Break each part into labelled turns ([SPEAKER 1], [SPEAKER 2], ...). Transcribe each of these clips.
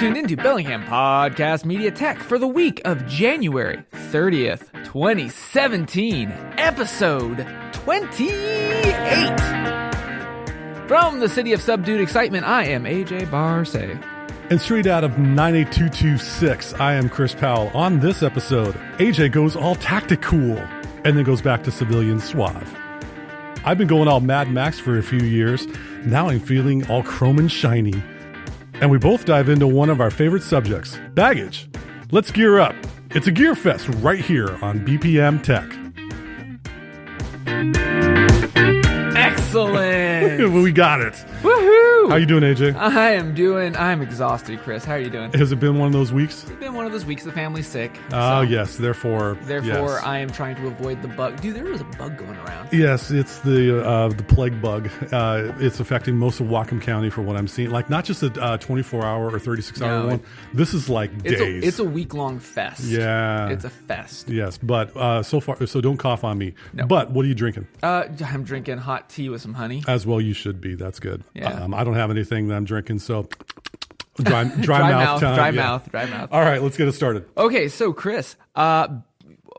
[SPEAKER 1] tuned into Bellingham Podcast Media Tech for the week of January 30th, 2017, episode 28. From the city of subdued excitement, I am AJ Barsay.
[SPEAKER 2] And straight out of 98226, I am Chris Powell. On this episode, AJ goes all tacti-cool and then goes back to civilian-suave. I've been going all Mad Max for a few years. Now I'm feeling all chrome and shiny. And we both dive into one of our favorite subjects, baggage. Let's gear up. It's a gear fest right here on BPM Tech.
[SPEAKER 1] Excellent.
[SPEAKER 2] We got it.
[SPEAKER 1] Woohoo!
[SPEAKER 2] How you doing, AJ?
[SPEAKER 1] I'm exhausted, Chris. How are you doing?
[SPEAKER 2] Has it been one of those weeks?
[SPEAKER 1] It's been one of those weeks. The family's sick.
[SPEAKER 2] Oh, yes. Therefore, yes.
[SPEAKER 1] I am trying to avoid the bug. Dude, there was a bug going around.
[SPEAKER 2] Yes, it's the plague bug. It's affecting most of Whatcom County for what I'm seeing. Like, not just a 24-hour or 36-hour one. This is like days.
[SPEAKER 1] It's a week-long fest.
[SPEAKER 2] Yeah.
[SPEAKER 1] It's a fest.
[SPEAKER 2] Yes, but so don't cough on me.
[SPEAKER 1] No.
[SPEAKER 2] But what are you drinking?
[SPEAKER 1] I'm drinking hot tea with some honey.
[SPEAKER 2] As well you should be. That's good.
[SPEAKER 1] Yeah.
[SPEAKER 2] I don't have anything that I'm drinking, so dry mouth time.
[SPEAKER 1] Dry mouth.
[SPEAKER 2] All right, let's get it started.
[SPEAKER 1] Okay, so Chris,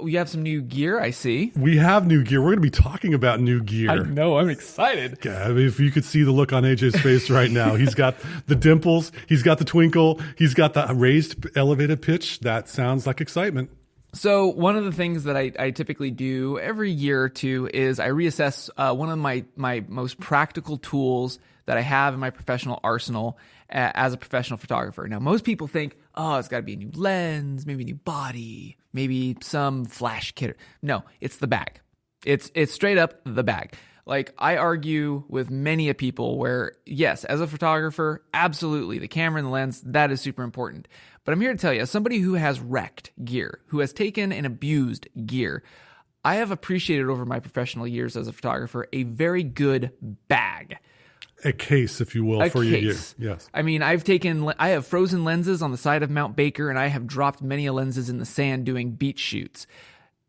[SPEAKER 1] we have some new gear, I see.
[SPEAKER 2] We have new gear. We're going to be talking about new gear.
[SPEAKER 1] I know, I'm excited.
[SPEAKER 2] Yeah, I mean, if you could see the look on AJ's face right now, he's got the dimples, he's got the twinkle, he's got the raised elevated pitch. That sounds like excitement.
[SPEAKER 1] So one of the things that I typically do every year or two is I reassess one of my most practical tools that I have in my professional arsenal as a professional photographer. Now, most people think, oh, it's got to be a new lens, maybe a new body, maybe some flash kit. No, it's the bag. It's straight up the bag. Like, I argue with many a people where, yes, as a photographer, absolutely, the camera and the lens, that is super important. But I'm here to tell you, as somebody who has wrecked gear, who has taken and abused gear, I have appreciated over my professional years as a photographer a very good bag.
[SPEAKER 2] A case, if you will, for your gear. Yes.
[SPEAKER 1] I mean, I have frozen lenses on the side of Mount Baker, and I have dropped many lenses in the sand doing beach shoots.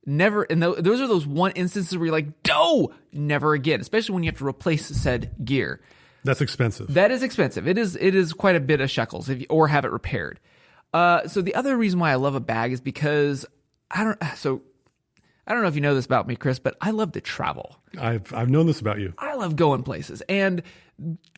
[SPEAKER 1] Never, and those are those one instances where you're like, no, never again, especially when you have to replace said gear.
[SPEAKER 2] That's expensive.
[SPEAKER 1] That is expensive. It is quite a bit of shekels or have it repaired. So the other reason why I love a bag is because I don't know if you know this about me, Chris, but I love to travel.
[SPEAKER 2] I've known this about you.
[SPEAKER 1] I love going places. And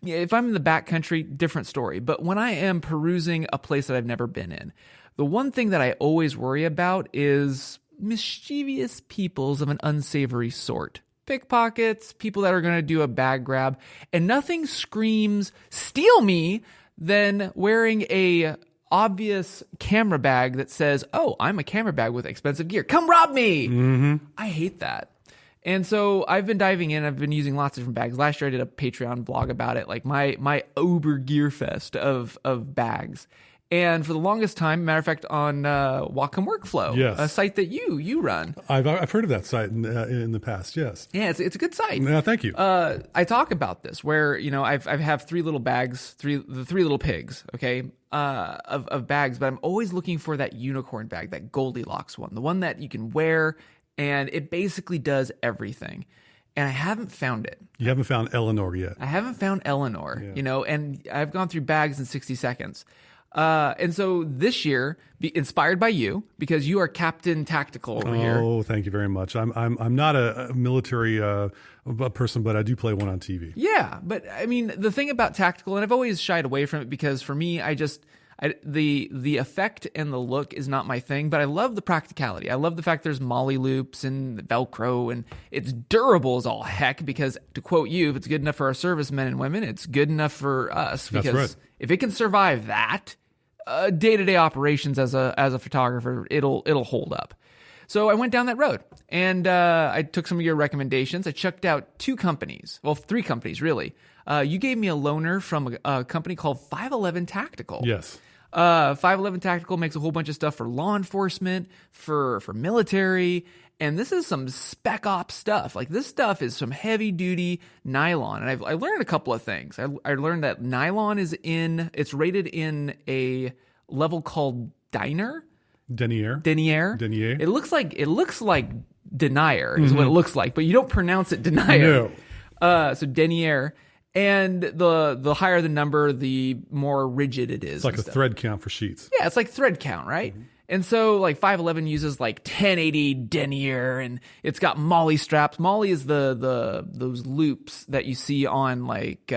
[SPEAKER 1] if I'm in the backcountry, different story. But when I am perusing a place that I've never been in, the one thing that I always worry about is mischievous peoples of an unsavory sort. Pickpockets, people that are going to do a bag grab. And nothing screams, steal me, than wearing a obvious camera bag that says, oh, I'm a camera bag with expensive gear. Come rob me.
[SPEAKER 2] Mm-hmm.
[SPEAKER 1] I hate that. And so I've been diving in. I've been using lots of different bags. Last year I did a Patreon vlog about it, like my Uber gear fest of bags. And for the longest time, matter of fact, on Whatcom Workflow,
[SPEAKER 2] yes,
[SPEAKER 1] a site that you run.
[SPEAKER 2] I've heard of that site in the past. Yes.
[SPEAKER 1] Yeah, it's a good site.
[SPEAKER 2] Yeah, thank you.
[SPEAKER 1] I talk about this where I have three little bags, the three little pigs. Okay, of bags, but I'm always looking for that unicorn bag, that Goldilocks one, the one that you can wear and it basically does everything. And I haven't found it.
[SPEAKER 2] You haven't found Eleanor yet.
[SPEAKER 1] I haven't found Eleanor. Yeah. And I've gone through bags in 60 seconds. And so this year, inspired by you, because you are Captain Tactical over here.
[SPEAKER 2] Oh, thank you very much. I'm not a military person, but I do play one on TV.
[SPEAKER 1] Yeah, but I mean, the thing about tactical, and I've always shied away from it because for me, the effect and the look is not my thing, but I love the practicality. I love the fact there's molly loops and Velcro, and it's durable as all heck because, to quote you, if it's good enough for our servicemen and women, it's good enough for us. Because
[SPEAKER 2] that's right.
[SPEAKER 1] If it can survive that, day-to-day operations as a photographer, it'll hold up. So I went down that road, and I took some of your recommendations. I checked out three companies, really. You gave me a loaner from a company called 511 Tactical.
[SPEAKER 2] Yes.
[SPEAKER 1] 511 Tactical makes a whole bunch of stuff for law enforcement, for military, and this is some spec ops stuff. Like, this stuff is some heavy duty nylon, and I learned a couple of things. I learned that nylon it's rated in a level called Denier. It looks like Denier is what it looks like, but you don't pronounce it Denier.
[SPEAKER 2] No.
[SPEAKER 1] So Denier. And the higher the number, the more rigid it is.
[SPEAKER 2] It's like a thread count for sheets.
[SPEAKER 1] Yeah, it's like thread count, right? Mm-hmm. And so like 511 uses like 1080 denier, and it's got molly straps. Molly is those loops that you see on like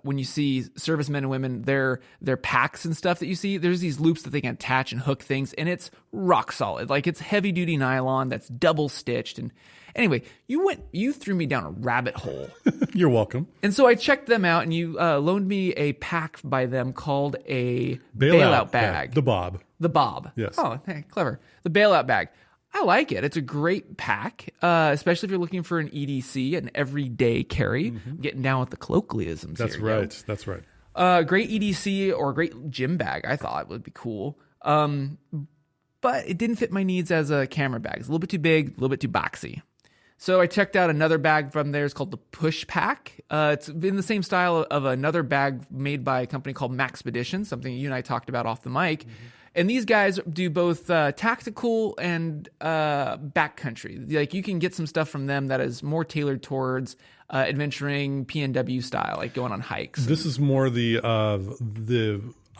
[SPEAKER 1] when you see servicemen and women, their packs and stuff that you see. There's these loops that they can attach and hook things, and it's rock solid. Like it's heavy duty nylon that's double stitched. And anyway, you threw me down a rabbit hole.
[SPEAKER 2] You're welcome.
[SPEAKER 1] And so I checked them out, and you loaned me a pack by them called a bailout bag.
[SPEAKER 2] The Bob.
[SPEAKER 1] The Bob.
[SPEAKER 2] Yes.
[SPEAKER 1] Oh, hey, clever. The bailout bag. I like it. It's a great pack, especially if you're looking for an EDC, an everyday carry. Mm-hmm. Getting down with the colloquialisms.
[SPEAKER 2] That's
[SPEAKER 1] here,
[SPEAKER 2] right.
[SPEAKER 1] yo.
[SPEAKER 2] That's right.
[SPEAKER 1] Great EDC or a great gym bag, I thought would be cool. But it didn't fit my needs as a camera bag. It's a little bit too big, a little bit too boxy. So I checked out another bag from there. It's called the Push Pack. It's in the same style of another bag made by a company called Maxpedition, something you and I talked about off the mic. Mm-hmm. And these guys do both tactical and backcountry. Like you can get some stuff from them that is more tailored towards adventuring PNW style, like going on hikes.
[SPEAKER 2] This is more the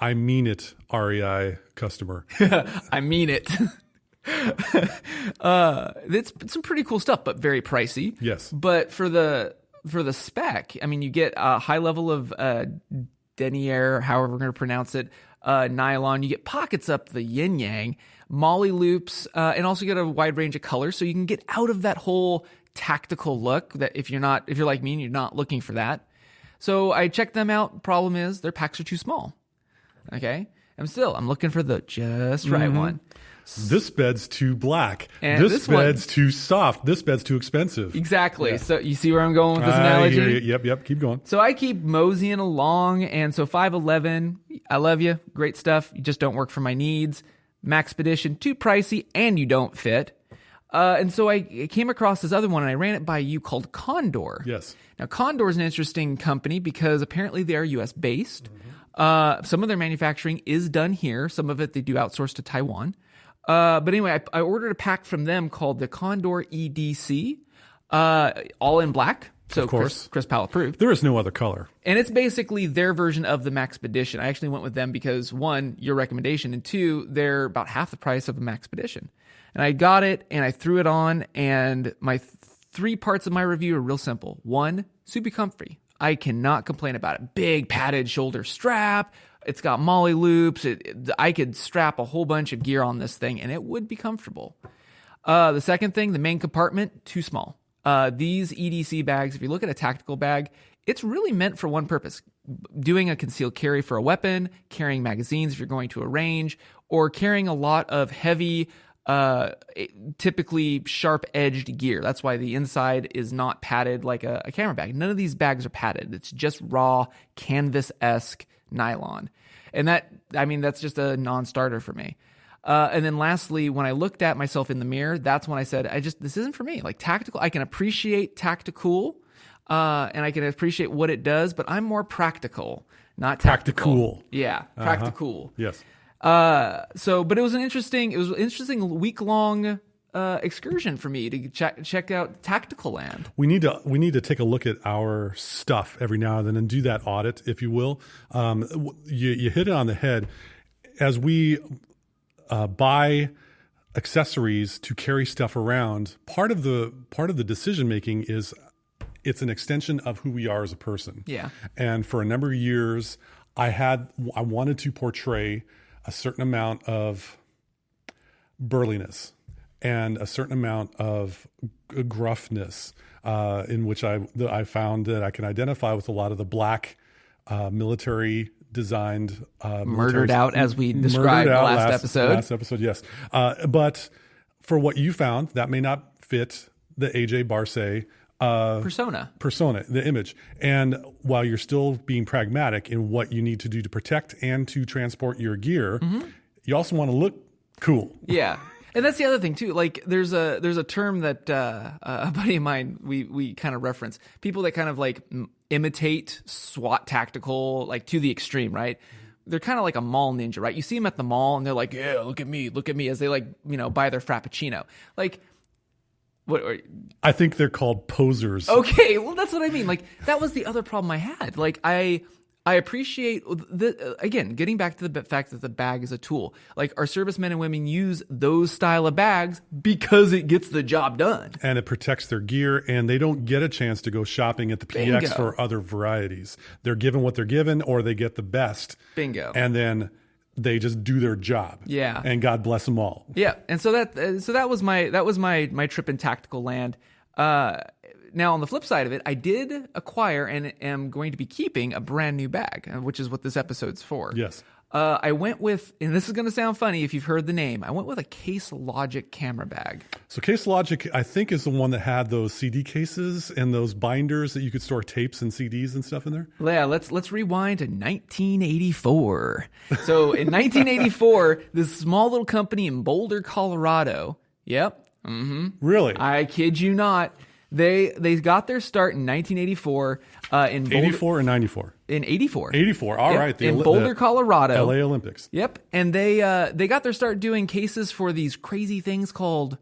[SPEAKER 2] I mean it REI customer.
[SPEAKER 1] I mean it. It's some pretty cool stuff, but very pricey.
[SPEAKER 2] Yes.
[SPEAKER 1] But for the spec, I mean, you get a high level of Denier, however we're going to pronounce it, nylon. You get pockets up the yin yang, molly loops, and also get a wide range of colors, so you can get out of that whole tactical look. That if you're like me and you're not looking for that. So I checked them out. Problem is their packs are too small. Okay, I'm looking for the just right one.
[SPEAKER 2] This bed's too black.
[SPEAKER 1] And
[SPEAKER 2] this bed's too soft. This bed's too expensive.
[SPEAKER 1] Exactly. Yeah. So you see where I'm going with this analogy?
[SPEAKER 2] Hear you. Yep. Keep going.
[SPEAKER 1] So I keep moseying along. And so 511, I love you. Great stuff. You just don't work for my needs. Maxpedition, too pricey, and you don't fit. And so I came across this other one, and I ran it by you called Condor.
[SPEAKER 2] Yes.
[SPEAKER 1] Now, Condor is an interesting company because apparently they are U.S. based. Mm-hmm. Some of their manufacturing is done here. Some of it they do outsource to Taiwan. But anyway, I ordered a pack from them called the Condor EDC, all in black. So
[SPEAKER 2] of course.
[SPEAKER 1] Chris Powell approved.
[SPEAKER 2] There is no other color.
[SPEAKER 1] And it's basically their version of the Maxpedition. I actually went with them because, one, your recommendation, and two, they're about half the price of a Maxpedition. And I got it, and I threw it on, and my three parts of my review are real simple. One, super comfy. I cannot complain about it. Big padded shoulder strap. It's got molly loops. I could strap a whole bunch of gear on this thing, and it would be comfortable. The second thing, the main compartment, too small. These EDC bags, if you look at a tactical bag, it's really meant for one purpose. Doing a concealed carry for a weapon, carrying magazines if you're going to a range, or carrying a lot of heavy, typically sharp-edged gear. That's why the inside is not padded like a camera bag. None of these bags are padded. It's just raw, canvas-esque nylon. And that's just a non-starter for me. And then lastly, when I looked at myself in the mirror, that's when I said, this isn't for me. Like tactical, I can appreciate tacti-cool, and I can appreciate what it does, but I'm more practical, not tactical.
[SPEAKER 2] Tacti-cool.
[SPEAKER 1] Yeah, practi-cool.
[SPEAKER 2] Yes.
[SPEAKER 1] But it was an interesting week-long excursion for me to check out Tactical Land.
[SPEAKER 2] We need to take a look at our stuff every now and then and do that audit, if you will. You hit it on the head. As we buy accessories to carry stuff around, part of the decision making is it's an extension of who we are as a person.
[SPEAKER 1] Yeah.
[SPEAKER 2] And for a number of years, I wanted to portray a certain amount of burliness and a certain amount of gruffness, in which I found that I can identify with a lot of the black military designed
[SPEAKER 1] murdered out, as we described last episode.
[SPEAKER 2] Last episode, yes. But for what you found, that may not fit the AJ Barce persona, the image. And while you're still being pragmatic in what you need to do to protect and to transport your gear, you also want to look cool.
[SPEAKER 1] Yeah. And that's the other thing too. Like there's a term that a buddy of mine we kind of reference, people that kind of like imitate SWAT tactical like to the extreme, right? They're kind of like a mall ninja, right? You see them at the mall and they're like, yeah, look at me, as they like, buy their Frappuccino. Like What?
[SPEAKER 2] I think they're called posers.
[SPEAKER 1] Okay, well, that's what I mean. Like, that was the other problem I had. Like, I appreciate again, getting back to the fact that the bag is a tool. Like, our servicemen and women use those style of bags because it gets the job done.
[SPEAKER 2] And it protects their gear, and they don't get a chance to go shopping at the PX
[SPEAKER 1] Bingo.
[SPEAKER 2] for other varieties. They're given what they're given, or they get the best.
[SPEAKER 1] Bingo.
[SPEAKER 2] And then they just do their job.
[SPEAKER 1] Yeah.
[SPEAKER 2] And God bless them all.
[SPEAKER 1] Yeah. And so that was my trip in tactical land. Now, on the flip side of it, I did acquire and am going to be keeping a brand new bag, which is what this episode's for.
[SPEAKER 2] Yes.
[SPEAKER 1] I went with, and this is going to sound funny if you've heard the name, I went with a Case Logic camera bag.
[SPEAKER 2] So Case Logic, I think, is the one that had those CD cases and those binders that you could store tapes and CDs and stuff in there.
[SPEAKER 1] Yeah, let's rewind to 1984. So in 1984, this small little company in Boulder, Colorado. Yep. Mm-hmm.
[SPEAKER 2] Really?
[SPEAKER 1] I kid you not. They got their start in 1984 in Boulder,
[SPEAKER 2] 84 or 94?
[SPEAKER 1] In 84.
[SPEAKER 2] 84. All
[SPEAKER 1] Yep.
[SPEAKER 2] right.
[SPEAKER 1] In Boulder, Colorado.
[SPEAKER 2] LA Olympics.
[SPEAKER 1] Yep. And they got their start doing cases for these crazy things called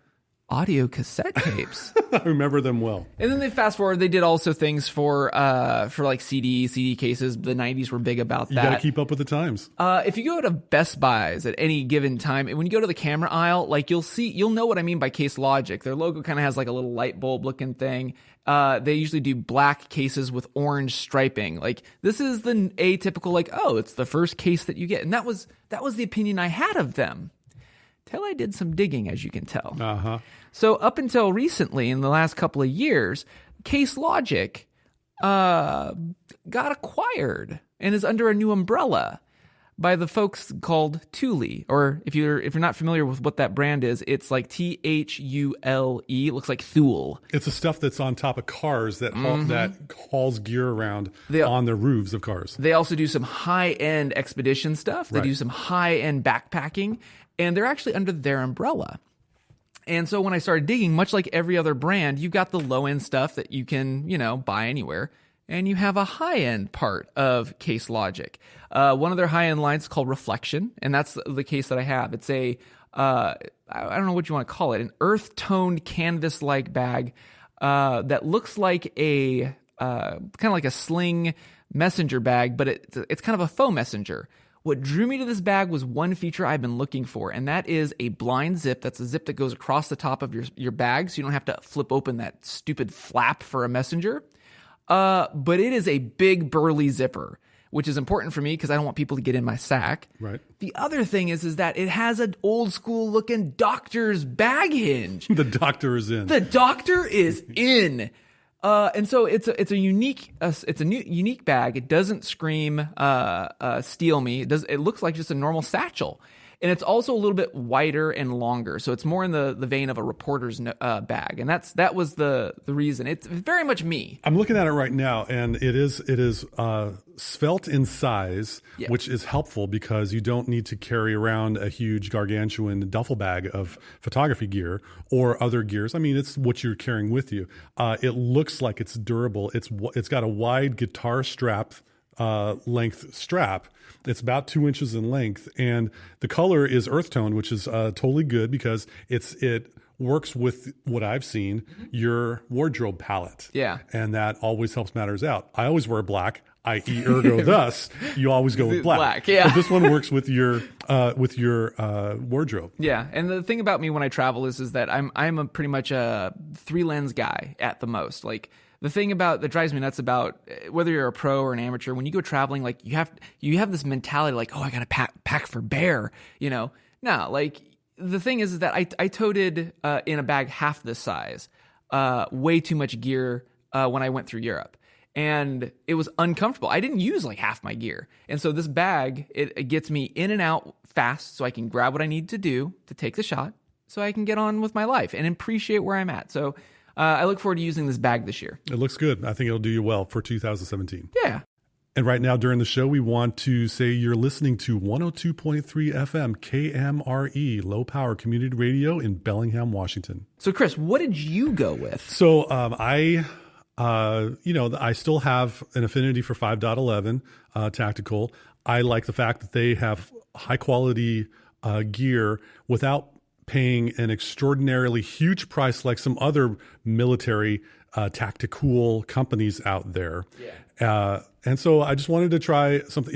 [SPEAKER 1] audio cassette tapes.
[SPEAKER 2] I remember them well.
[SPEAKER 1] And then they fast forward, they did also things for like CD cases. The 90s were big about that.
[SPEAKER 2] You got to keep up with the times.
[SPEAKER 1] If you go to Best Buys at any given time, and when you go to the camera aisle, like you'll know what I mean by Case Logic. Their logo kind of has like a little light bulb looking thing. They usually do black cases with orange striping. Like, this is the atypical, like, oh, it's the first case that you get. And that was the opinion I had of them. Till I did some digging, as you can tell.
[SPEAKER 2] Uh-huh.
[SPEAKER 1] So up until recently, in the last couple of years, Case Logic got acquired and is under a new umbrella by the folks called Thule. Or if you're not familiar with what that brand is, it's like Thule. It looks like Thule.
[SPEAKER 2] It's the stuff that's on top of cars that that hauls gear around on the roofs of cars.
[SPEAKER 1] They also do some high-end expedition stuff. They do some high-end backpacking, and they're actually under their umbrella. And so when I started digging, much like every other brand, you've got the low-end stuff that you can, buy anywhere. And you have a high-end part of Case Logic. One of their high-end lines is called Reflection, and that's the case that I have. It's I don't know what you want to call it, an earth-toned canvas-like bag that looks like kind of like a sling messenger bag, but it's kind of a faux messenger. What drew me to this bag was one feature I've been looking for, and that is a blind zip. That's a zip that goes across the top of your bag, so you don't have to flip open that stupid flap for a messenger. But it is a big burly zipper, which is important for me because I don't want people to get in my sack.
[SPEAKER 2] Right.
[SPEAKER 1] The other thing is that it has an old school looking doctor's bag hinge.
[SPEAKER 2] The doctor is in.
[SPEAKER 1] The doctor is in. And so it's a unique bag. It doesn't scream steal me. It looks like just a normal satchel. And it's also a little bit wider and longer, so it's more in the vein of a reporter's bag, and that was the reason. It's very much me.
[SPEAKER 2] I'm looking at it right now, and it is svelte in size, which is helpful because you don't need to carry around a huge gargantuan duffel bag of photography gear or other gears. I mean, it's what you're carrying with you. It looks like it's durable. It's got a wide guitar strap. Length strap. It's about 2 inches in length, and the color is earth tone, which is totally good because it works with what I've seen, your wardrobe palette.
[SPEAKER 1] Yeah,
[SPEAKER 2] and that always helps matters out. I always wear black, i.e., ergo thus, you always go with black.
[SPEAKER 1] Yeah,
[SPEAKER 2] but this one works with your wardrobe.
[SPEAKER 1] Yeah, and the thing about me when I travel is that I'm a pretty much a 3-lens guy at the most. Like, the thing that drives me nuts about whether you're a pro or an amateur, when you go traveling, like you have this mentality like, oh, I got to pack for bear, No, like the thing is that I toted in a bag half this size, way too much gear when I went through Europe, and it was uncomfortable. I didn't use like half my gear, and so this bag it gets me in and out fast, so I can grab what I need to do to take the shot, so I can get on with my life and appreciate where I'm at. So. I look forward to using this bag this year.
[SPEAKER 2] It looks good. I think it'll do you well for 2017.
[SPEAKER 1] Yeah.
[SPEAKER 2] And right now during the show, we want to say you're listening to 102.3 FM KMRE, low power community radio in Bellingham, Washington.
[SPEAKER 1] So Chris, what did you go with?
[SPEAKER 2] So I still have an affinity for 5.11 tactical. I like the fact that they have high quality gear without paying an extraordinarily huge price like some other military tacti-cool companies out there. Yeah. And so I just wanted to try something,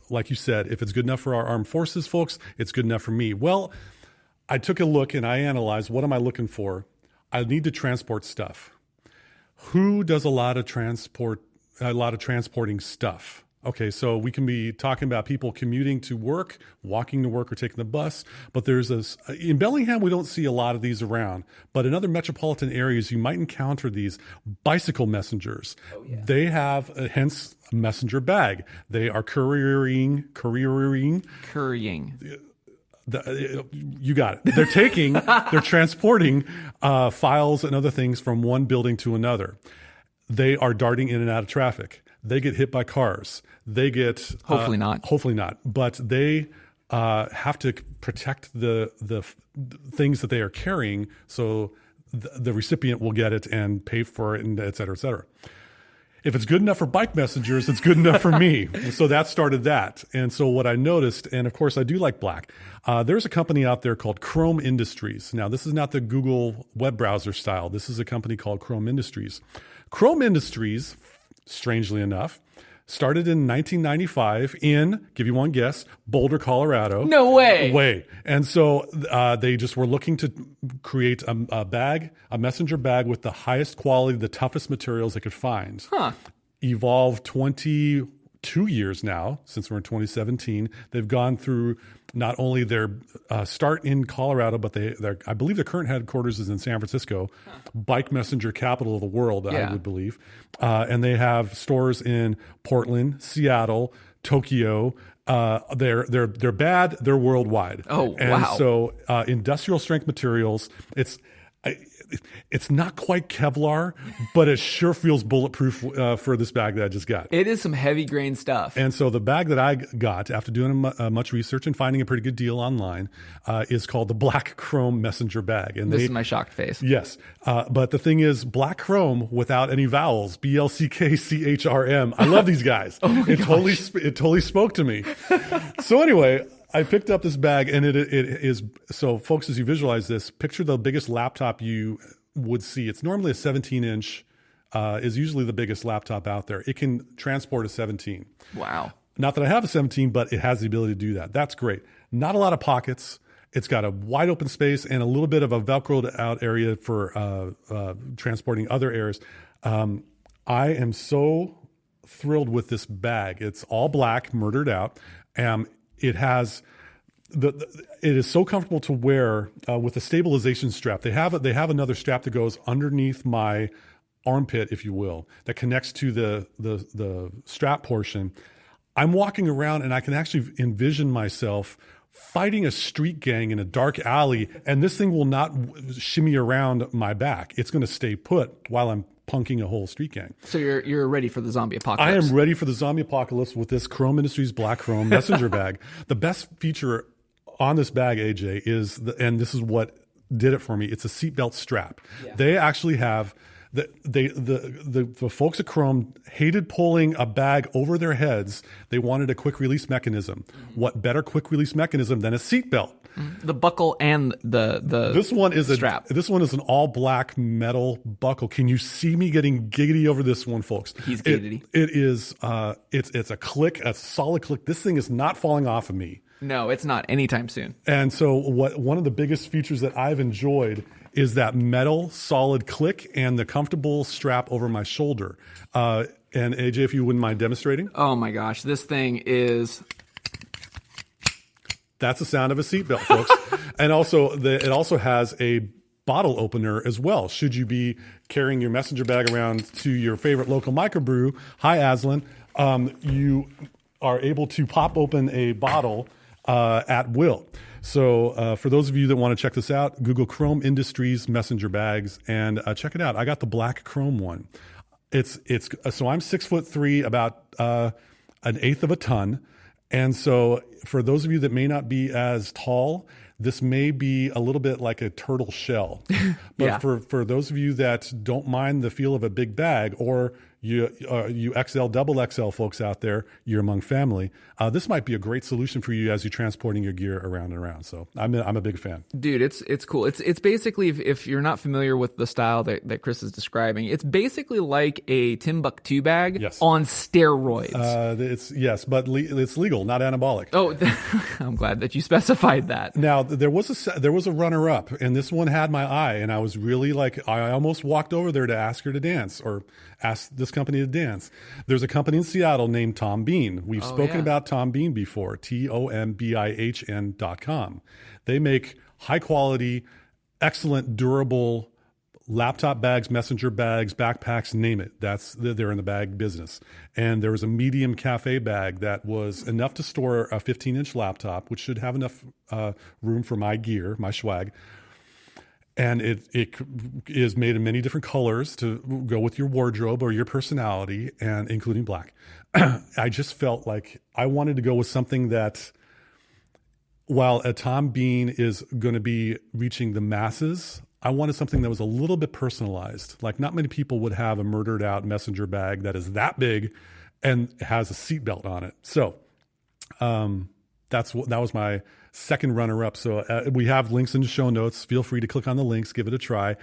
[SPEAKER 2] like you said, if it's good enough for our armed forces folks, it's good enough for me. Well, I took a look and I analyzed, what am I looking for? I need to transport stuff. Who does a lot of transporting stuff? Okay, so we can be talking about people commuting to work, walking to work, or taking the bus. But there's this in Bellingham, we don't see a lot of these around. But in other metropolitan areas, you might encounter these bicycle messengers. Oh, yeah. They have, hence, a messenger bag. They are couriering. You got it. They're transporting files and other things from one building to another. They are darting in and out of traffic. They get hit by cars. They get hopefully not, but they have to protect the things that they are carrying, so the recipient will get it and pay for it, and et cetera, et cetera. If it's good enough for bike messengers, it's good enough for me. So that started that. And so what I noticed, and of course I do like black, there's a company out there called Chrome Industries. Now, this is not the Google web browser style. This is a company called Chrome Industries. Chrome Industries, strangely enough, started in 1995 in, give you one guess, Boulder, Colorado.
[SPEAKER 1] No way.
[SPEAKER 2] And so they just were looking to create a messenger bag with the highest quality, the toughest materials they could find. Evolved 22 years now, since we're in 2017. They've gone through not only their start in Colorado, but I believe their current headquarters is in San Francisco, bike messenger capital of the world, I would believe. And they have stores in Portland, Seattle, Tokyo. They're bad. They're worldwide.
[SPEAKER 1] Oh,
[SPEAKER 2] and
[SPEAKER 1] wow.
[SPEAKER 2] So industrial strength materials. It's not quite Kevlar, but it sure feels bulletproof for this bag that I just got.
[SPEAKER 1] It is some heavy grain stuff.
[SPEAKER 2] And so the bag that I got after doing much research and finding a pretty good deal online is called the Black Chrome Messenger Bag. And
[SPEAKER 1] this is my shocked face.
[SPEAKER 2] Yes. But the thing is, Black Chrome without any vowels, BLCKCHRM. I love these guys. It totally spoke to me. So anyway, I picked up this bag, and it is, so folks, as you visualize this, picture the biggest laptop you would see. It's normally a 17-inch, is usually the biggest laptop out there. It can transport a 17.
[SPEAKER 1] Wow.
[SPEAKER 2] Not that I have a 17, but it has the ability to do that. That's great. Not a lot of pockets. It's got a wide open space and a little bit of a Velcroed out area for transporting other areas. I am so thrilled with this bag. It's all black, murdered out. It has it is so comfortable to wear with a stabilization strap. They have another strap that goes underneath my armpit, if you will, that connects to the strap portion. I'm walking around and I can actually envision myself fighting a street gang in a dark alley, and this thing will not shimmy around my back. It's going to stay put while I'm punking a whole street gang.
[SPEAKER 1] So you're ready for the zombie apocalypse.
[SPEAKER 2] I am ready for the zombie apocalypse with this Chrome Industries Black Chrome Messenger Bag. The best feature on this bag, AJ, is, and this is what did it for me, it's a seatbelt strap. Yeah. They actually have, the folks at Chrome hated pulling a bag over their heads. They wanted a quick release mechanism. Mm-hmm. What better quick release mechanism than a seatbelt?
[SPEAKER 1] The buckle and the
[SPEAKER 2] this one is
[SPEAKER 1] strap.
[SPEAKER 2] This one is an all black metal buckle. Can you see me getting giggity over this one, folks?
[SPEAKER 1] He's giggity.
[SPEAKER 2] It is it's a click, a solid click. This thing is not falling off of me.
[SPEAKER 1] No, it's not anytime soon.
[SPEAKER 2] And so one of the biggest features that I've enjoyed is that metal solid click and the comfortable strap over my shoulder. And AJ, if you wouldn't mind demonstrating.
[SPEAKER 1] Oh my gosh, this thing is...
[SPEAKER 2] That's the sound of a seatbelt, folks. And also, it also has a bottle opener as well. Should you be carrying your messenger bag around to your favorite local microbrew, hi Aslan, you are able to pop open a bottle at will. So for those of you that want to check this out, Google Chrome Industries messenger bags and check it out. I got the black chrome one. So I'm 6'3", about an eighth of a ton. And so for those of you that may not be as tall, this may be a little bit like a turtle shell. But yeah. for those of you that don't mind the feel of a big bag, or you XL, double XL folks out there, you're among family. This might be a great solution for you as you're transporting your gear around and around. So I'm a big fan.
[SPEAKER 1] Dude, it's cool. It's basically, if you're not familiar with the style that Chris is describing, it's basically like a Timbuktu bag on steroids.
[SPEAKER 2] But it's legal, not anabolic.
[SPEAKER 1] Oh, I'm glad that you specified that.
[SPEAKER 2] Now there was a runner up, and this one had my eye, and I was really like, I almost walked over there to ask her to dance, or ask this company to dance. There's a company in Seattle named Tom Bean. We've spoken about Tom Bean before, TOMBIHN.com. They make high quality, excellent, durable laptop bags, messenger bags, backpacks, name it. They're in the bag business. And there was a medium cafe bag that was enough to store a 15-inch laptop, which should have enough room for my gear, my swag. And it is made in many different colors to go with your wardrobe or your personality, and including black. I just felt like I wanted to go with something that, while a Tom Bean is going to be reaching the masses, I wanted something that was a little bit personalized. Like, not many people would have a murdered out messenger bag that is that big and has a seatbelt on it. So that was my second runner-up. So we have links in the show notes. Feel free to click on the links, give it a try.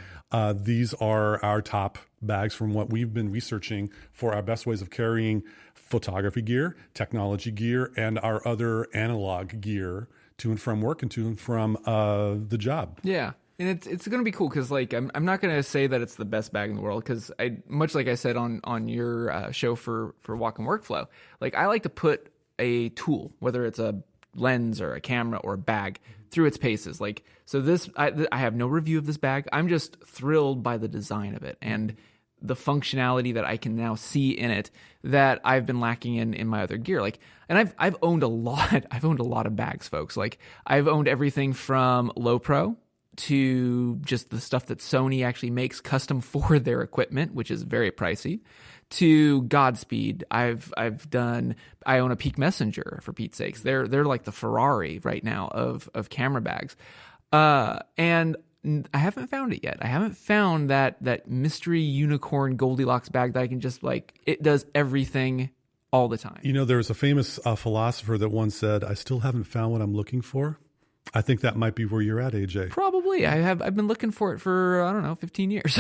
[SPEAKER 2] These are our top bags from what we've been researching for our best ways of carrying photography gear, technology gear, and our other analog gear to and from work and to and from the job.
[SPEAKER 1] Yeah. And it's going to be cool because, like, I'm not going to say that it's the best bag in the world, because much like I said on your show for Walk and Workflow, like, I like to put a tool, whether it's a lens or a camera or a bag, through its paces. Like, so this, I have no review of this bag. I'm just thrilled by the design of it and the functionality that I can now see in it that I've been lacking in my other gear. Like, and I've owned a lot. I've owned a lot of bags, folks. Like, I've owned everything from Low Pro to just the stuff that Sony actually makes custom for their equipment, which is very pricey, to Godspeed. I own a Peak Messenger, for Pete's sakes. They're like the Ferrari right now of camera bags. And I haven't found it yet. I haven't found that mystery unicorn Goldilocks bag that I can just, like, it does everything all the time.
[SPEAKER 2] You know, there was a famous philosopher that once said, "I still haven't found what I'm looking for." I think that might be where you're at, AJ.
[SPEAKER 1] Probably. I've been looking for it for, I don't know, 15 years.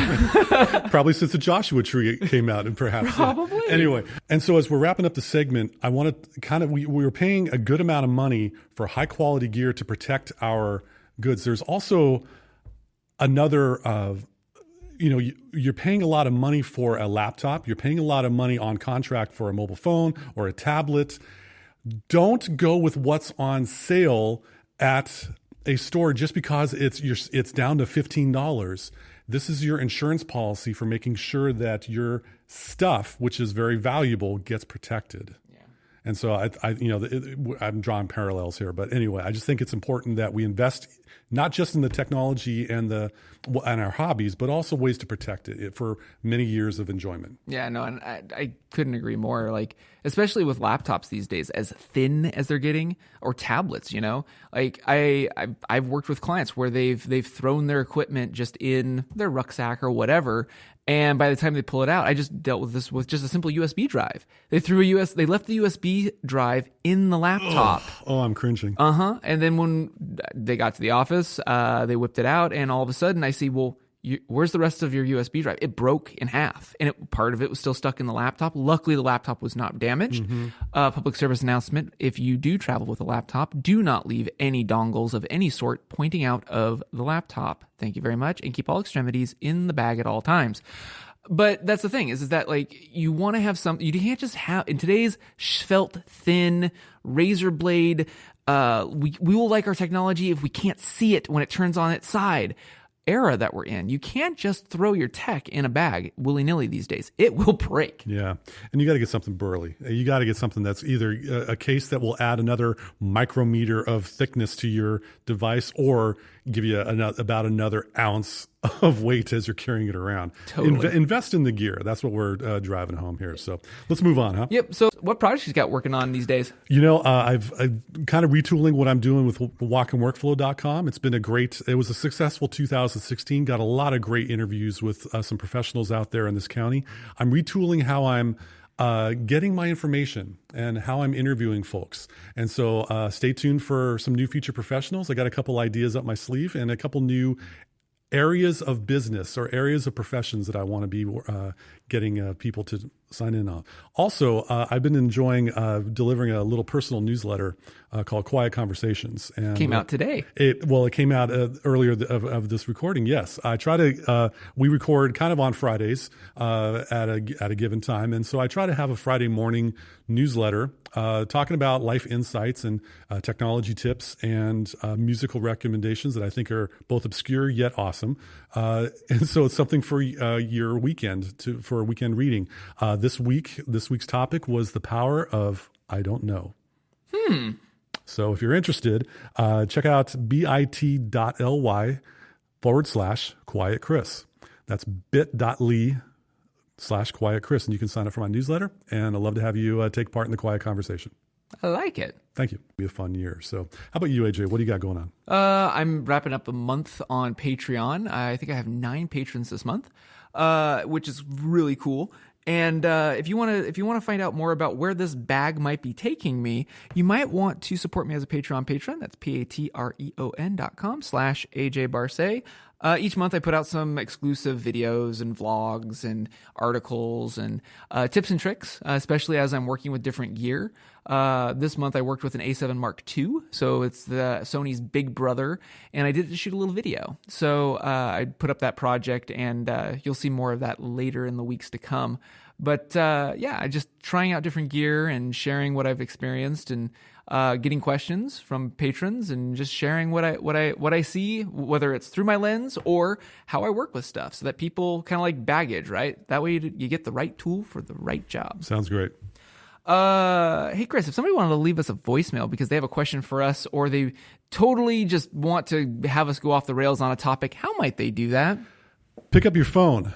[SPEAKER 2] Probably since the Joshua Tree came out, and perhaps.
[SPEAKER 1] Probably.
[SPEAKER 2] Anyway, and so as we're wrapping up the segment, I want to kind of, we were paying a good amount of money for high quality gear to protect our goods. There's also another, you're paying a lot of money for a laptop. You're paying a lot of money on contract for a mobile phone or a tablet. Don't go with what's on sale at a store just because it's down to $15. This is your insurance policy for making sure that your stuff, which is very valuable, gets protected. Yeah. And so I'm drawing parallels here, but anyway, I just think it's important that we invest not just in the technology and our hobbies, but also ways to protect it for many years of enjoyment.
[SPEAKER 1] Yeah, no, and I couldn't agree more. Like, especially with laptops these days, as thin as they're getting, or tablets, like I've worked with clients where they've thrown their equipment just in their rucksack or whatever, and by the time they pull it out, I just dealt with this with just a simple USB drive. They left the USB drive in the laptop.
[SPEAKER 2] Oh, I'm cringing.
[SPEAKER 1] And then when they got to the office, they whipped it out, and all of a sudden I see, well, where's the rest of your USB drive? It broke in half, and part of it was still stuck in the laptop. Luckily, the laptop was not damaged. Public service announcement: if you do travel with a laptop, do not leave any dongles of any sort pointing out of the laptop. Thank you very much, and keep all extremities in the bag at all times. But that's the thing, is that, like, you want to have you can't just have, in today's felt thin razor blade, we will like our technology if we can't see it when it turns on its side era that we're in. You can't just throw your tech in a bag willy-nilly these days. It will break.
[SPEAKER 2] Yeah. And you got to get something burly. You got to get something that's either a case that will add another micrometer of thickness to your device, or give you about another ounce of weight as you're carrying it around.
[SPEAKER 1] Totally.
[SPEAKER 2] Invest in the gear. That's what we're driving home here. So let's move on, huh?
[SPEAKER 1] Yep. So what projects you got working on these days?
[SPEAKER 2] I've kind of retooling what I'm doing with walkandworkflow.com. It was a successful 2016. Got a lot of great interviews with some professionals out there in this county. I'm retooling how I'm getting my information and how I'm interviewing folks. And so stay tuned for some new future professionals. I got a couple ideas up my sleeve and a couple new areas of business or areas of professions that I want to be getting people to sign in on. Also, I've been enjoying delivering a little personal newsletter called Quiet Conversations. And
[SPEAKER 1] Came out today.
[SPEAKER 2] It came out earlier of this recording. Yes, I try to. We record kind of on Fridays at a given time, and so I try to have a Friday morning newsletter talking about life insights and technology tips and musical recommendations that I think are both obscure yet awesome. And so it's something for your weekend for weekend reading. This week's topic was the power of I don't know. So if you're interested, check out bit.ly/Quiet Chris. That's bit.ly/Quiet Chris. And you can sign up for my newsletter. And I'd love to have you take part in the quiet conversation.
[SPEAKER 1] I like it.
[SPEAKER 2] Thank you. It'll be a fun year. So how about you, AJ? What do you got going on?
[SPEAKER 1] I'm wrapping up a month on Patreon. I think I have 9 patrons this month, which is really cool. And if you want to find out more about where this bag might be taking me, you might want to support me as a Patreon patron. That's patreon.com/AJ Barcet. Each month I put out some exclusive videos and vlogs and articles and tips and tricks, especially as I'm working with different gear. This month I worked with an A7 Mark II, so it's the Sony's big brother, and I did shoot a little video. So I put up that project, and you'll see more of that later in the weeks to come. But just trying out different gear and sharing what I've experienced and getting questions from patrons and just sharing what I see, whether it's through my lens or how I work with stuff, so that people kind of like baggage, right? That way you get the right tool for the right job.
[SPEAKER 2] Sounds great.
[SPEAKER 1] Hey Chris, if somebody wanted to leave us a voicemail because they have a question for us or they totally just want to have us go off the rails on a topic, how might they do that?
[SPEAKER 2] Pick up your phone.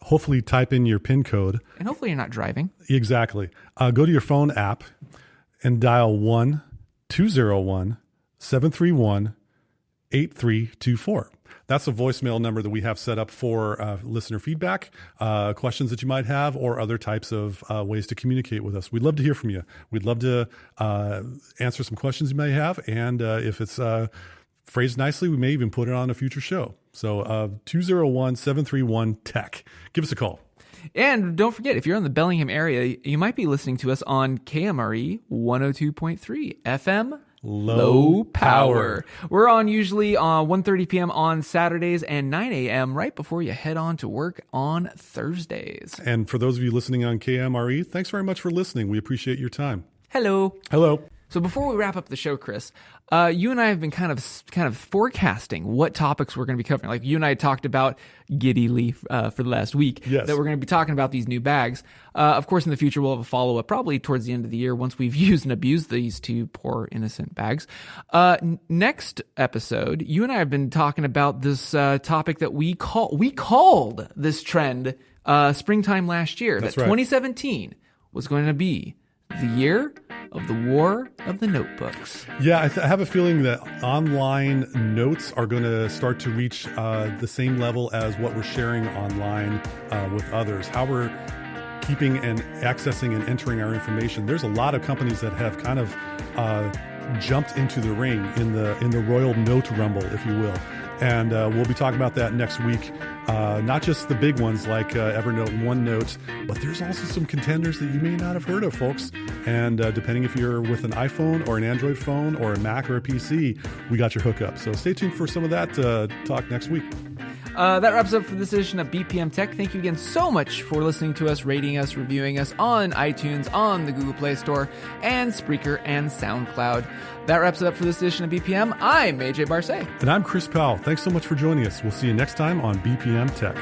[SPEAKER 2] Hopefully type in your PIN code.
[SPEAKER 1] And hopefully you're not driving.
[SPEAKER 2] Exactly. Go to your phone app and dial 1-201-731-8324. That's a voicemail number that we have set up for listener feedback, questions that you might have, or other types of ways to communicate with us. We'd love to hear from you. We'd love to answer some questions you may have. And if it's phrased nicely, we may even put it on a future show. So 201-731-TECH. Give us a call.
[SPEAKER 1] And don't forget, if you're in the Bellingham area, you might be listening to us on KMRE 102.3 FM. Low power. We're on usually on 1:30 p.m. on Saturdays and 9 a.m. right before you head on to work on Thursdays.
[SPEAKER 2] And for those of you listening on KMRE, thanks very much for listening. We appreciate your time.
[SPEAKER 1] Hello.
[SPEAKER 2] Hello.
[SPEAKER 1] So before we wrap up the show, Chris, you and I have been kind of forecasting what topics we're going to be covering. Like you and I talked about giddily for the last week,
[SPEAKER 2] yes,
[SPEAKER 1] that we're going to be talking about these new bags. Of course, in the future, we'll have a follow-up probably towards the end of the year once we've used and abused these 2 poor innocent bags. Next episode, you and I have been talking about this topic that we called this trend springtime last year.
[SPEAKER 2] That's
[SPEAKER 1] that
[SPEAKER 2] right.
[SPEAKER 1] 2017 was going to be the year of the war of the notebooks.
[SPEAKER 2] Yeah, I have a feeling that online notes are going to start to reach the same level as what we're sharing online with others. How we're keeping and accessing and entering our information. There's a lot of companies that have kind of jumped into the ring in the royal note rumble, if you will. And we'll be talking about that next week. Not just the big ones like Evernote and OneNote, but there's also some contenders that you may not have heard of, folks. And depending if you're with an iPhone or an Android phone or a Mac or a PC, we got your hookup. So stay tuned for some of that talk next week.
[SPEAKER 1] That wraps up for this edition of BPM Tech. Thank you again so much for listening to us, rating us, reviewing us on iTunes, on the Google Play Store, and Spreaker and SoundCloud. That wraps it up for this edition of BPM. I'm AJ Barcet.
[SPEAKER 2] And I'm Chris Powell. Thanks so much for joining us. We'll see you next time on BPM Tech.